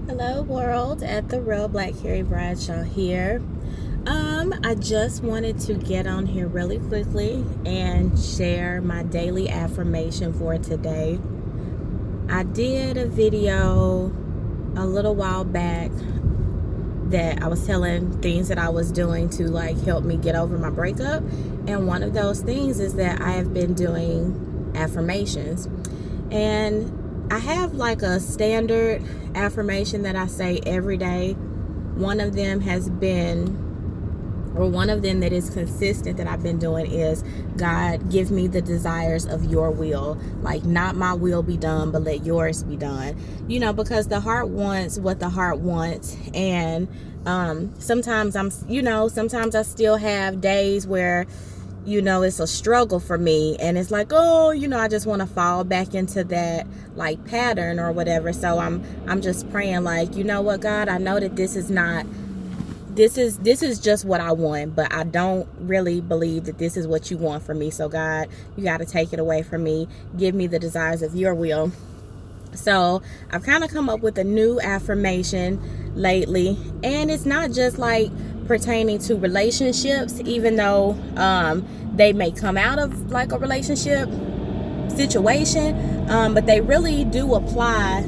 Hello world, at the real Black Carrie Bradshaw here. I just wanted to get on here really quickly and share my daily affirmation for today. I did a video a little while back that I was telling things that I was doing to help me get over my breakup, and one of those things is that I have been doing affirmations. And I have a standard affirmation that I say every day. One of them that is consistent that I've been doing is, God, give me the desires of your will. Not my will be done, but let yours be done. Because the heart wants what the heart wants. And sometimes sometimes I still have days where it's a struggle for me, and it's I just want to fall back into that pattern or whatever. So I'm just praying what, God, I know that this is just what I want, but I don't really believe that this is what you want for me. So God, you got to take it away from me. Give me the desires of your will. So I've kind of come up with a new affirmation lately, and it's not just pertaining to relationships, even though they may come out of a relationship situation, but they really do apply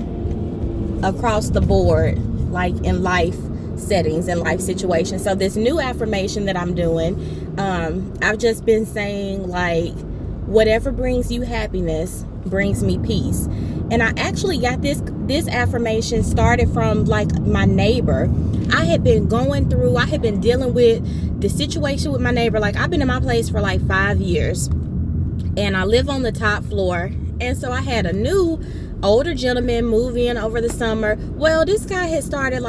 across the board, in life settings and life situations. So this new affirmation that I'm doing, I've just been saying whatever brings you happiness brings me peace. And I actually got this affirmation started from my neighbor. I had been dealing with the situation with my neighbor. I've been in my place for 5 years, and I live on the top floor. And so I had a new older gentleman move in over the summer. Well, this guy had started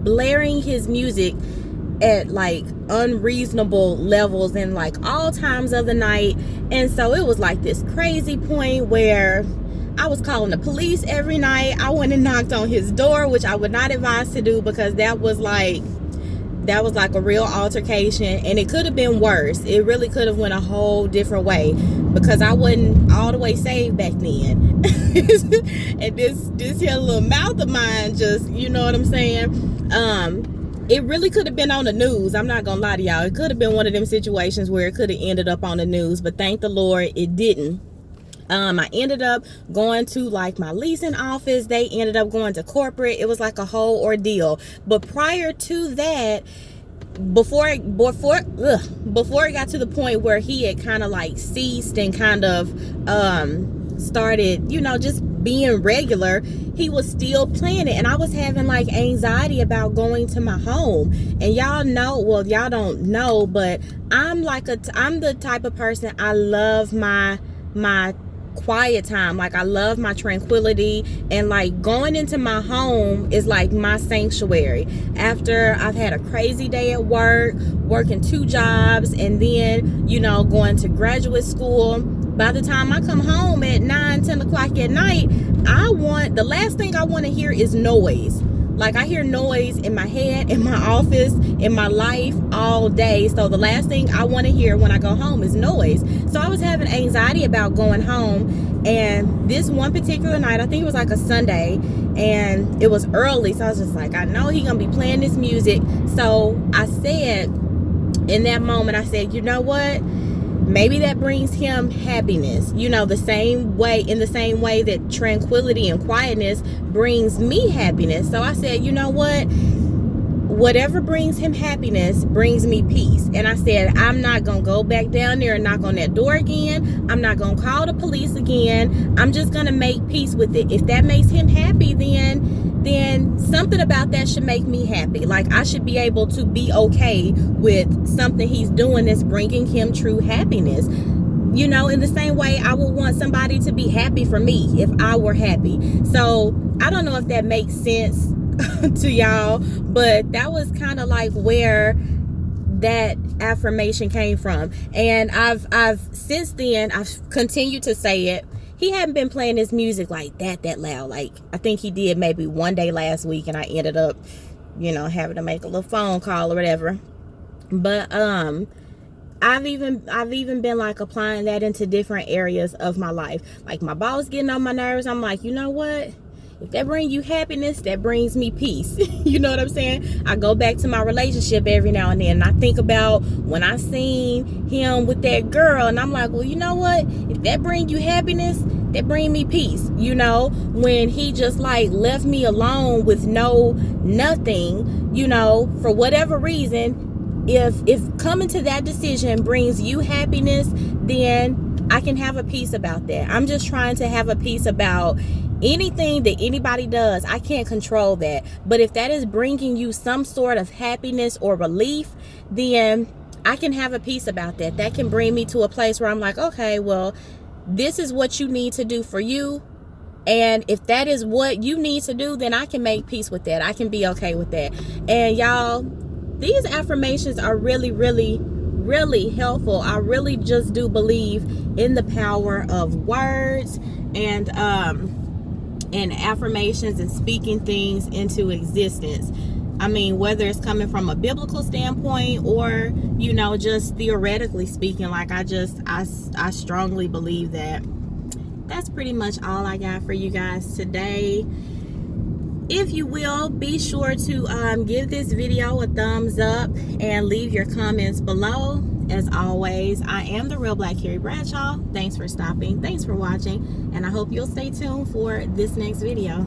blaring his music at unreasonable levels and all times of the night. And so it was this crazy point where I was calling the police every night. I went and knocked on his door, which I would not advise to do, because that was a real altercation, and it could have been worse. It really could have went a whole different way, because I wasn't all the way saved back then. And this here little mouth of mine, just, you know what I'm saying? It really could have been on the news. I'm not gonna lie to y'all. It could have been one of them situations where it could have ended up on the news, but thank the Lord it didn't. I ended up going to my leasing office. They ended up going to corporate. It was a whole ordeal. But prior to that, before it got to the point where he had kind of ceased and kind of started, just being regular, he was still playing it, and I was having anxiety about going to my home. And y'all don't know, but I'm the type of person, I love my quiet time. I love my tranquility, and going into my home is my sanctuary. After I've had a crazy day at work, working 2 jobs, and then going to graduate school, by the time I come home at 9-10 o'clock at night, the last thing I want to hear is noise. I hear noise in my head, in my office, in my life all day. So the last thing I want to hear when I go home is noise. So I was having anxiety about going home. And this one particular night, I think it was a Sunday, and it was early. So I was just I know he's going to be playing this music. So I said, in that moment, I said, you know what? Maybe that brings him happiness, in the same way that tranquility and quietness brings me happiness. So I said, you know what? Whatever brings him happiness brings me peace. And I said, I'm not going to go back down there and knock on that door again. I'm not going to call the police again. I'm just going to make peace with it. If that makes him happy, then something about that should make me happy. I should be able to be okay with something he's doing that's bringing him true happiness. In the same way I would want somebody to be happy for me if I were happy. So I don't know if that makes sense to y'all, but that was kind of where that affirmation came from. And I've since then, I've continued to say it. He hadn't been playing his music that loud. I think he did maybe one day last week, and I ended up, having to make a little phone call or whatever. But I've even been applying that into different areas of my life. My boss getting on my nerves. I'm you know what? if that brings you happiness, that brings me peace. You know what I'm saying? I go back to my relationship every now and then, and I think about when I seen him with that girl, and I'm like, well, you know what? If that brings you happiness, that bring me peace. You know, when he just like left me alone with nothing, you know, for whatever reason, if coming to that decision brings you happiness, then I can have a peace about that. I'm just trying to have a peace about anything that anybody does. I can't control that. But if that is bringing you some sort of happiness or relief, then I can have a peace about that. That can bring me to a place where I'm like, okay, well, this is what you need to do for you. And if that is what you need to do, then I can make peace with that. I can be okay with that. And y'all, these affirmations are really, really, really helpful. I really just do believe in the power of words and affirmations and speaking things into existence. I mean, whether it's coming from a biblical standpoint or, you know, just theoretically speaking, like I strongly believe that. That's pretty much all I got for you guys today. If you will, be sure to give this video a thumbs up and leave your comments below. As always, I am the real Black Carrie Bradshaw. Thanks for stopping. Thanks for watching. And I hope you'll stay tuned for this next video.